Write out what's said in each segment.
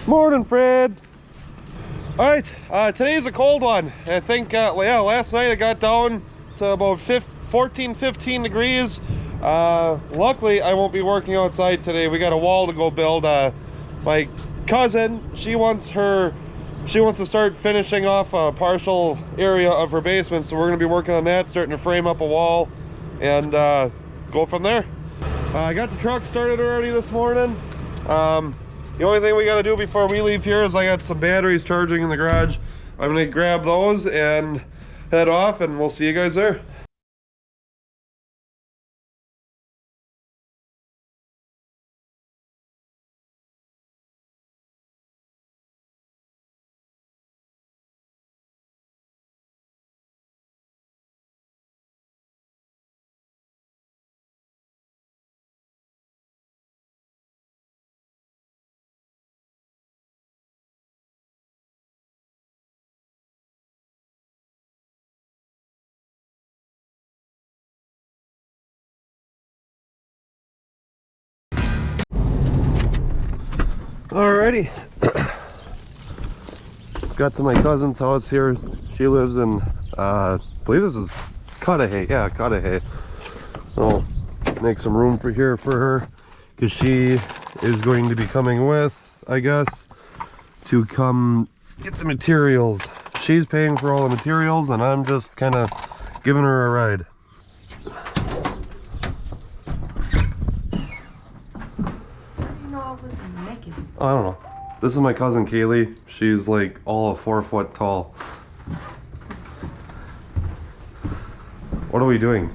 Morning, Fred. All right, today's a cold one. I think, yeah, last night it got down to about 14, 15 degrees. Luckily, I won't be working outside today. We got a wall to go build. My cousin, she wants to start finishing off a partial area of her basement, so we're gonna be working on that, starting to frame up a wall and go from there. I got the truck started already this morning. The only thing we got to do before we leave here is I got some batteries charging in the garage. I'm going to grab those and head off, and we'll see you guys there. Alrighty. Just got to my cousin's house here. She lives in, I believe this is Cudahy. Yeah, Cudahy. I'll make some room for her because she is going to be coming with, I guess, to come get the materials. She's paying for all the materials and I'm just kind of giving her a ride. I don't know. This is my cousin Kaylee. She's like all of 4 foot tall. What are we doing?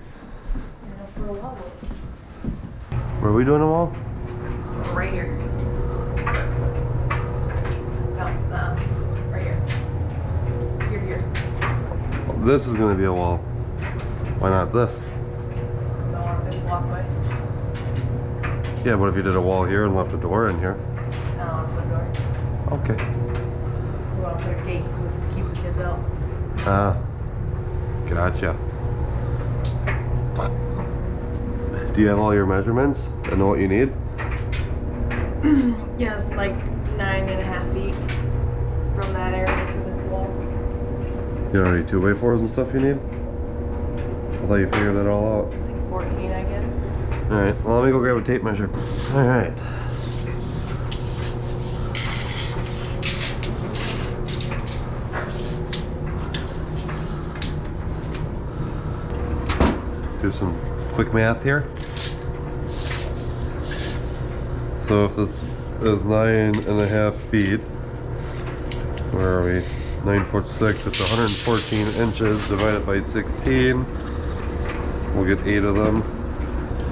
Where are we doing a wall? Right here. No, right here. Here. This is going to be a wall. Why not this? Don't want this walkway. Yeah, but if you did a wall here and left a door in here. I don't want to put a door. Okay. We want to put a gate so we can keep the kids out. Gotcha. Do you have all your measurements and know what you need? Yes, like 9.5 feet from that area to this wall. You know any 2x4s and stuff you need? I thought you figured that all out. Like 14, I guess. Alright, well let me go grab a tape measure. Alright. Do some quick math here. So if this is 9.5 feet, where are we? 9'6", it's 114 inches divided by 16. We'll get 8 of them.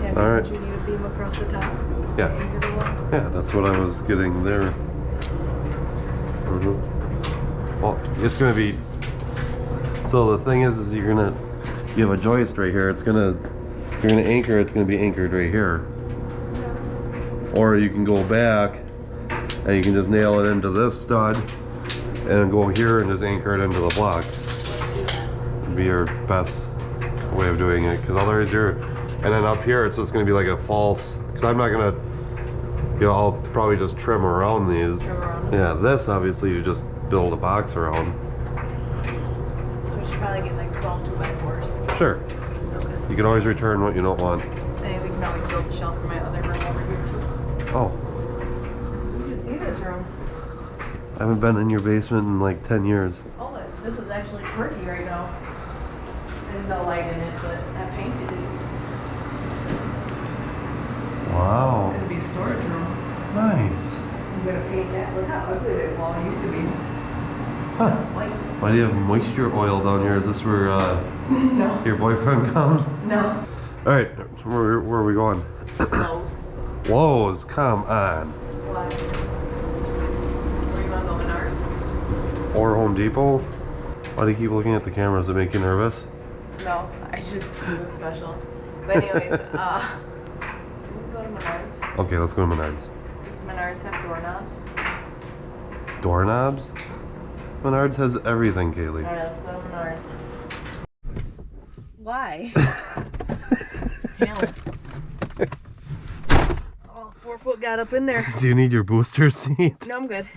Yeah, all right. You need a beam across the top. Yeah. Yeah, that's what I was getting there. Well, it's gonna be. So the thing is you have a joist right here. You're gonna anchor. It's gonna be anchored right here. Or you can go back and you can just nail it into this stud and go here and just anchor it into the blocks. It'd be your best way of doing it, because otherwise and then up here it's just gonna be like a false, because I'm not gonna, I'll probably just trim around these. Trim around. Yeah, this obviously you just build a box around. So we should probably get like 12 2x4s. Sure. Okay. You can always return what you don't want. And we can always build the shelf for my other room over here too. Oh, You can see this room. I haven't been in your basement in like 10 years. Oh, this is actually pretty right now. There's no light in it, but I painted it. Wow. It's gonna be a storage room. Nice. I'm gonna paint that. Look how ugly that wall used to be. Huh. Now it's white. Why do you have moisture oil down here? Is this where No. your boyfriend comes? No. All right, where are we going? Lowe's. Lowe's, come on. Why? Where you wanna go, Menards? Or Home Depot? Why do you keep looking at the camera? Does it make you nervous? No, I just look special. But anyways, we can go to Menards. Okay, let's go to Menards. Does Menards have doorknobs? Doorknobs? Menards has everything, Kaylee. Alright, let's go to Menards. Why? Talent. Oh, 4 what got up in there. Do you need your booster seat? No, I'm good.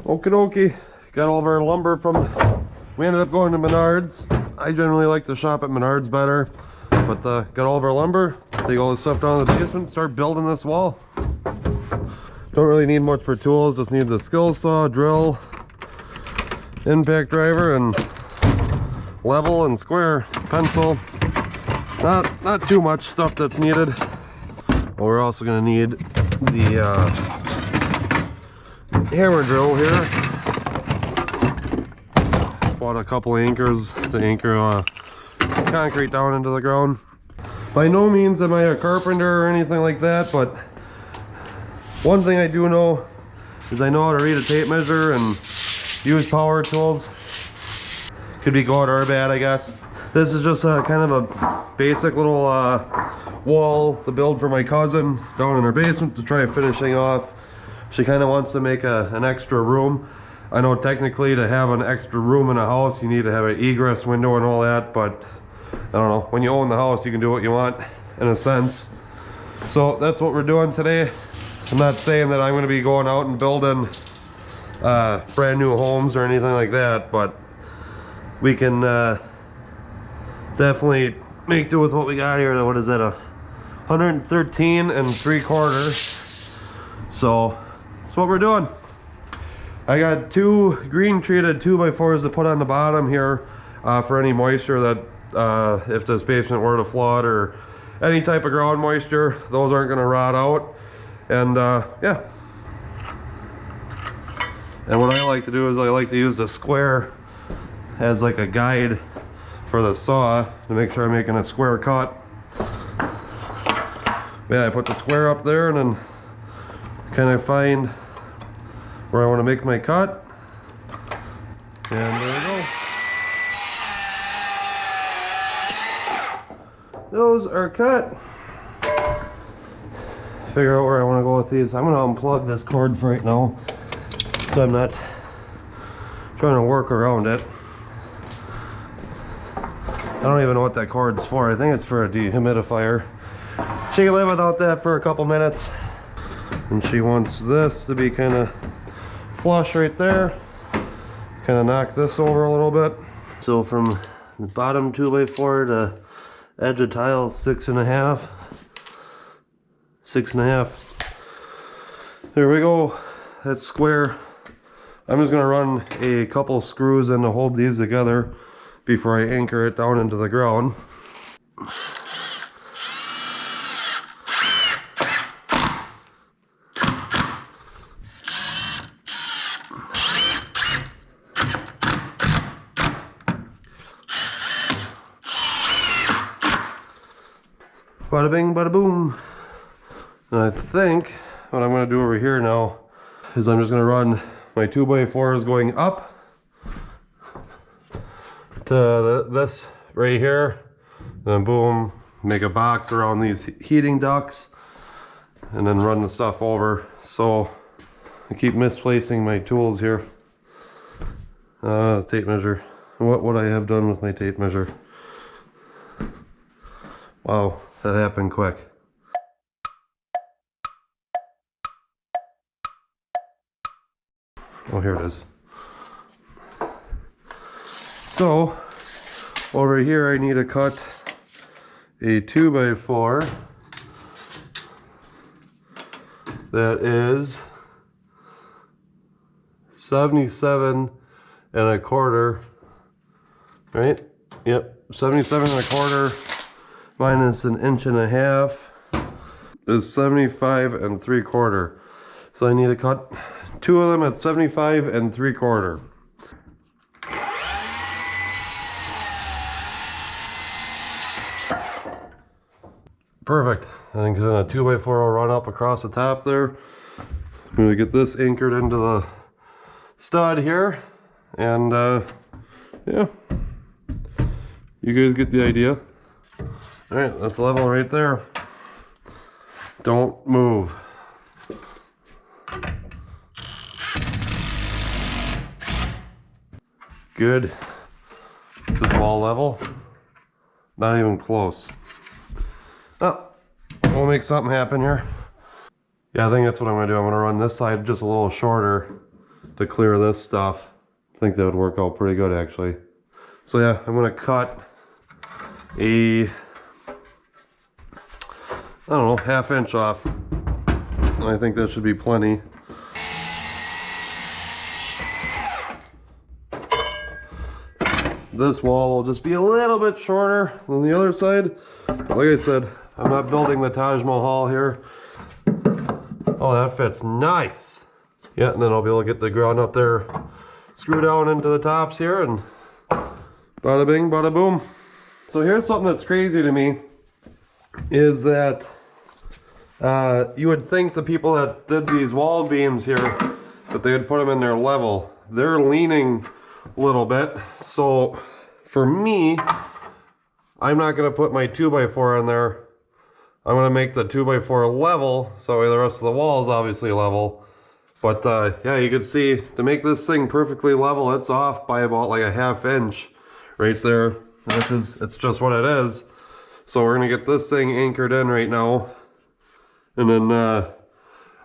Okie dokie, got all of our lumber from, we ended up going to Menards. I generally like to shop at Menards better, but got all of our lumber, take all this stuff down to the basement, start building this wall. Don't really need much for tools, just need the skill saw, drill, impact driver, and level and square, pencil. Not too much stuff that's needed. Well, we're also gonna need the hammer drill here. Bought a couple anchors to anchor concrete down into the ground. By no means am I a carpenter or anything like that, but one thing I do know is I know how to read a tape measure and use power tools. Could be good or bad, I guess. This is just a kind of a basic little wall to build for my cousin down in her basement to try finishing off. She kind of wants to make an extra room. I know technically to have an extra room in a house you need to have an egress window and all that, but I don't know, when you own the house you can do what you want in a sense. So that's what we're doing today. I'm not saying that I'm going to be going out and building brand new homes or anything like that, but we can definitely make do with what we got here. What is that, 113 3/4. So that's what we're doing. I got 2 green treated 2x4s to put on the bottom here for any moisture that if this basement were to flood or any type of ground moisture, those aren't going to rot out. And yeah. And what I like to do is I like to use the square as like a guide for the saw to make sure I'm making a square cut. Yeah, I put the square up there and then kind of find where I want to make my cut. And there we go. Those are cut. Figure out where I want to go with these. I'm going to unplug this cord for right now, so I'm not trying to work around it. I don't even know what that cord's for. I think it's for a dehumidifier. She can live without that for a couple minutes. And she wants this to be kind of flush right there. Kind of knock this over a little bit. So from the bottom 2x4 to edge of tile 6.5. 6.5. There we go. That's square. I'm just gonna run a couple screws in to hold these together before I anchor it down into the ground. Bada bing, bada boom. And I think what I'm going to do over here now is I'm just going to run my 2x4s going up to this right here. And then boom, make a box around these heating ducts and then run the stuff over. So I keep misplacing my tools here. Tape measure. What would I have done with my tape measure? Wow, that happened quick. Oh, here it is. So, over here I need to cut a 2x4 that is 77 and a quarter, right? Yep, 77 and a quarter minus an inch and a half is 75 and 3/4. So I need to cut 2 of them at 75 and 3/4. Perfect. I think then a 2x4 will run up across the top there. I'm gonna get this anchored into the stud here, and yeah, you guys get the idea. All right, that's level right there. Don't move. Good. Is this wall level? Not even close. Oh, we'll make something happen here. Yeah, I think that's what I'm gonna do. I'm gonna run this side just a little shorter to clear this stuff. I think that would work out pretty good actually. So yeah, I'm gonna cut a, I don't know, 1/2 inch off. And I think that should be plenty. This wall will just be a little bit shorter than the other side. But like I said, I'm not building the Taj Mahal here. Oh, that fits nice. Yeah, and then I'll be able to get the ground up there, screw down into the tops here, and bada bing, bada boom. So here's something that's crazy to me, is that you would think the people that did these wall beams here, that they would put them in their level. They're leaning a little bit. So for me, I'm not gonna put my 2x4 in there. I'm gonna make the 2x4 level, so the rest of the wall is obviously level. But yeah, you can see, to make this thing perfectly level, it's off by about like a 1/2 inch right there, which is, it's just what it is. So we're gonna get this thing anchored in right now. And then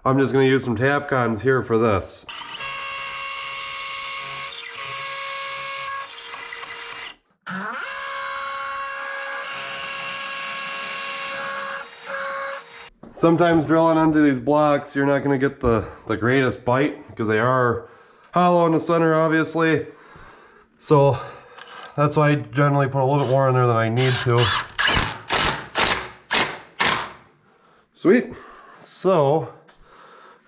I'm just gonna use some Tapcons here for this. Sometimes drilling into these blocks, you're not going to get the greatest bite because they are hollow in the center, obviously. So that's why I generally put a little bit more in there than I need to. Sweet. So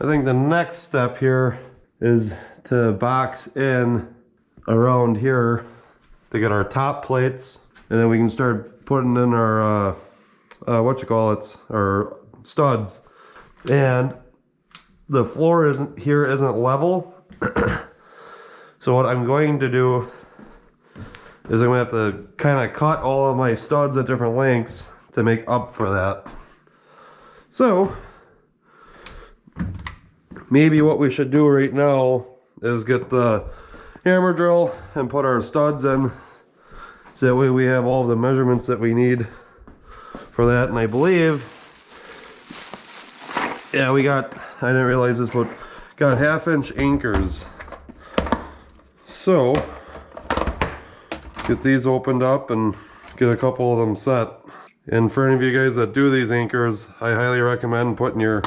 I think the next step here is to box in around here to get our top plates, and then we can start putting in our our studs. And the floor isn't level. So what I'm going to do is I'm gonna have to kind of cut all of my studs at different lengths to make up for that. So maybe what we should do right now is get the hammer drill and put our studs in, so that way we have all the measurements that we need for that. And I believe, yeah, we got, I didn't realize this, but got 1/2 inch anchors. So get these opened up and get a couple of them set. And for any of you guys that do these anchors, I highly recommend putting your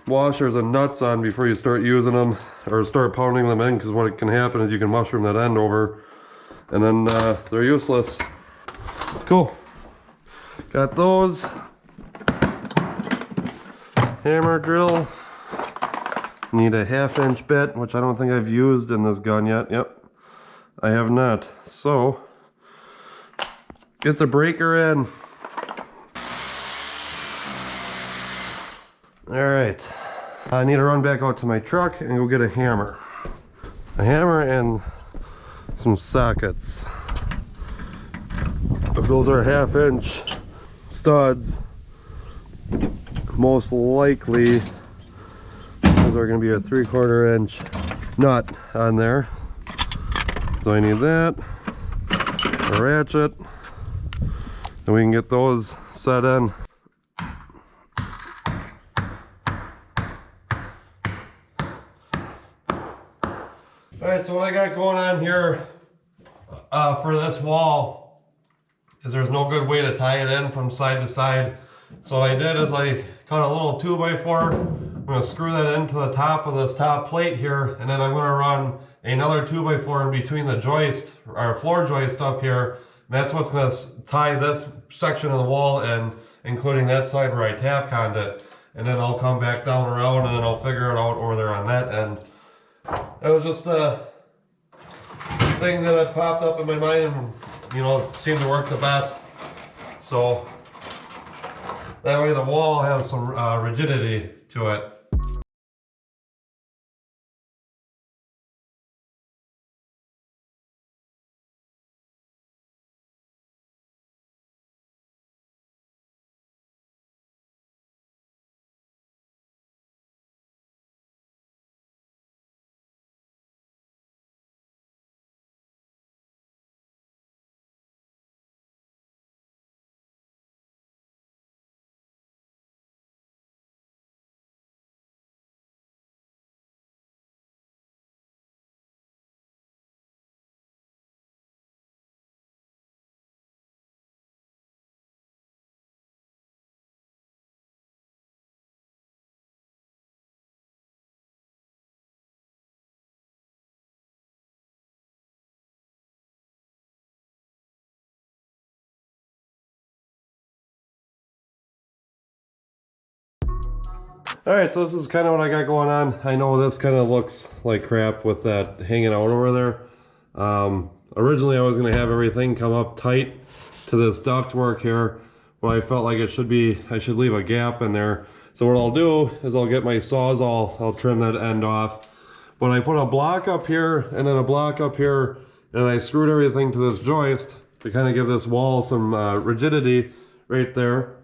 washers and nuts on before you start using them, or start pounding them in, because what can happen is you can mushroom that end over and then they're useless. Cool. Got those. Hammer drill. Need a 1/2 inch bit, which I don't think I've used in this gun yet. Yep, I have not. So get the breaker in. All right, I need to run back out to my truck and go get a hammer. A hammer and some sockets. If those are 1/2 inch studs, most likely those are going to be a 3/4 inch nut on there. So I need that, a ratchet, and we can get those set in. Alright, so what I got going on here for this wall is there's no good way to tie it in from side to side. So what I did is I cut a little 2x4 I'm gonna screw that into the top of this top plate here, and then I'm gonna run another 2x4 in between the joist, or floor joist up here. And that's what's gonna tie this section of the wall and including that side where I tap conduit. And then I'll come back down around and then I'll figure it out over there on that end. It was just a thing that had popped up in my mind and, you know, it seemed to work the best. So that way the wall has some rigidity to it. Alright, so this is kind of what I got going on. I know this kind of looks like crap with that hanging out over there. Originally I was going to have everything come up tight to this ductwork here, but I felt like it should be, I should leave a gap in there. So what I'll do is I'll get my Sawzall, I'll trim that end off. But I put a block up here and then a block up here, and I screwed everything to this joist to kind of give this wall some rigidity right there.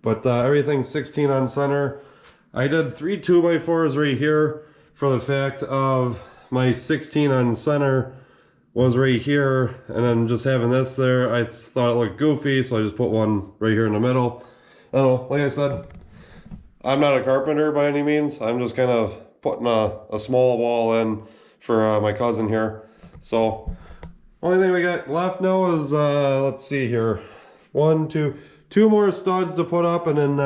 But everything's 16 on center. I did 3 2x4s right here for the fact of my 16 on center was right here, and then just having this there, I thought it looked goofy, so I just put one right here in the middle. I don't know, like I said, I'm not a carpenter by any means. I'm just kind of putting a small wall in for my cousin here. So, only thing we got left now is, let's see here, 2 more studs to put up, and then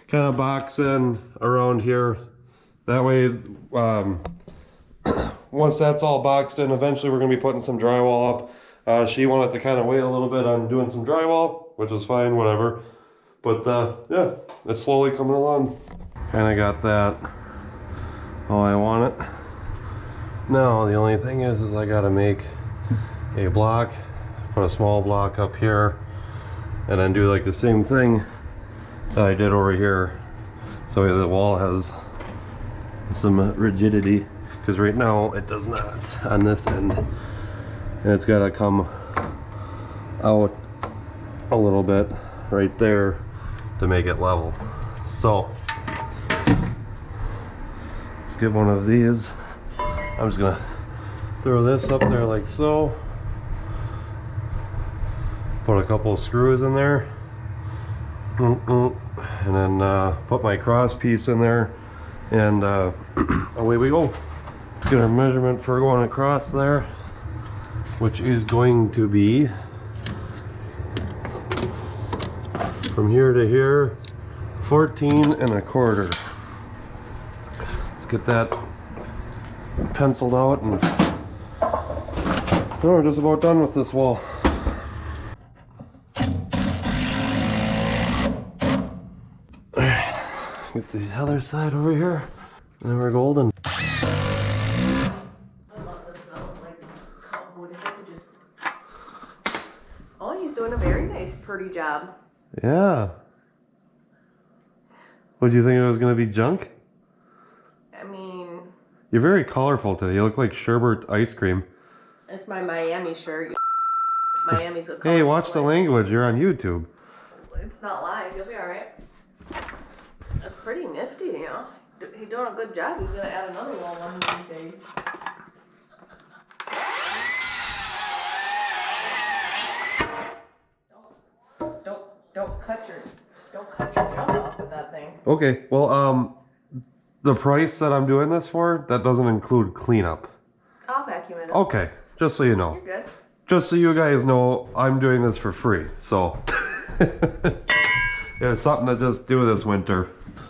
kind of box in around here. That way, once that's all boxed in, eventually we're going to be putting some drywall up. She wanted to kind of wait a little bit on doing some drywall, which is fine, whatever. But yeah, it's slowly coming along. Kind of got that how I want it. Now the only thing is I got to make a block, put a small block up here, and then do like the same thing that I did over here, so the wall has some rigidity, because right now it does not on this end, and it's got to come out a little bit right there to make it level. So let's get one of these. I'm just gonna throw this up there like so. Put a couple of screws in there, and then put my cross piece in there, and away we go. Let's get our measurement for going across there, which is going to be from here to here, 14 1/4. Let's get that penciled out, and we're just about done with this wall. Get the other side over here, and then we're golden. I love this though. Like, what if I could just. Oh, he's doing a very nice, pretty job. Yeah. What, do you think it was going to be junk? I mean, You're very colorful today. You look like sherbet ice cream. it's my Miami shirt. Miami's a Hey, watch the place. language. You're on YouTube. It's not live. You'll be all right. That's pretty nifty, you know. He's doing a good job. He's gonna add another wall one of these days. Don't cut your junk off with that thing. Okay, well, the price that I'm doing this for, that doesn't include cleanup. I'll vacuum it up. Okay, just so you know. You're good. Just so you guys know, I'm doing this for free, so. It's something to just do this winter.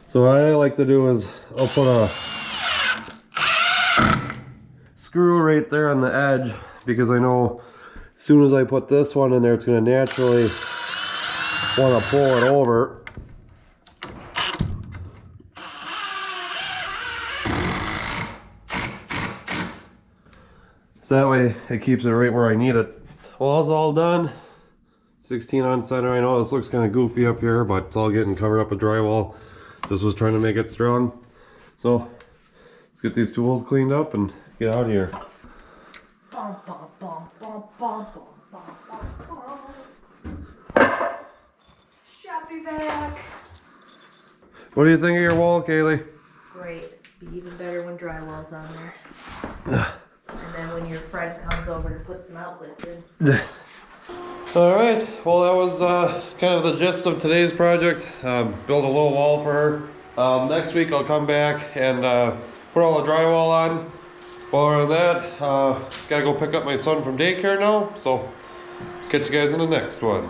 So what I like to do is I'll put a screw right there on the edge, because I know as soon as I put this one in there, it's going to naturally want to pull it over. So that way it keeps it right where I need it. Well, it's all done. 16 on center. I know this looks kind of goofy up here, but it's all getting covered up with drywall. Just was trying to make it strong. So let's get these tools cleaned up and get out of here. Shoppy vac. What do you think of your wall, Kaylee? Great. Be even better when drywall's on there. And then when your friend comes over to put some outlets in. Alright, well that was kind of the gist of today's project. Build a little wall for her. Next week I'll come back and put all the drywall on. Well, other than that, gotta go pick up my son from daycare now, so catch you guys in the next one.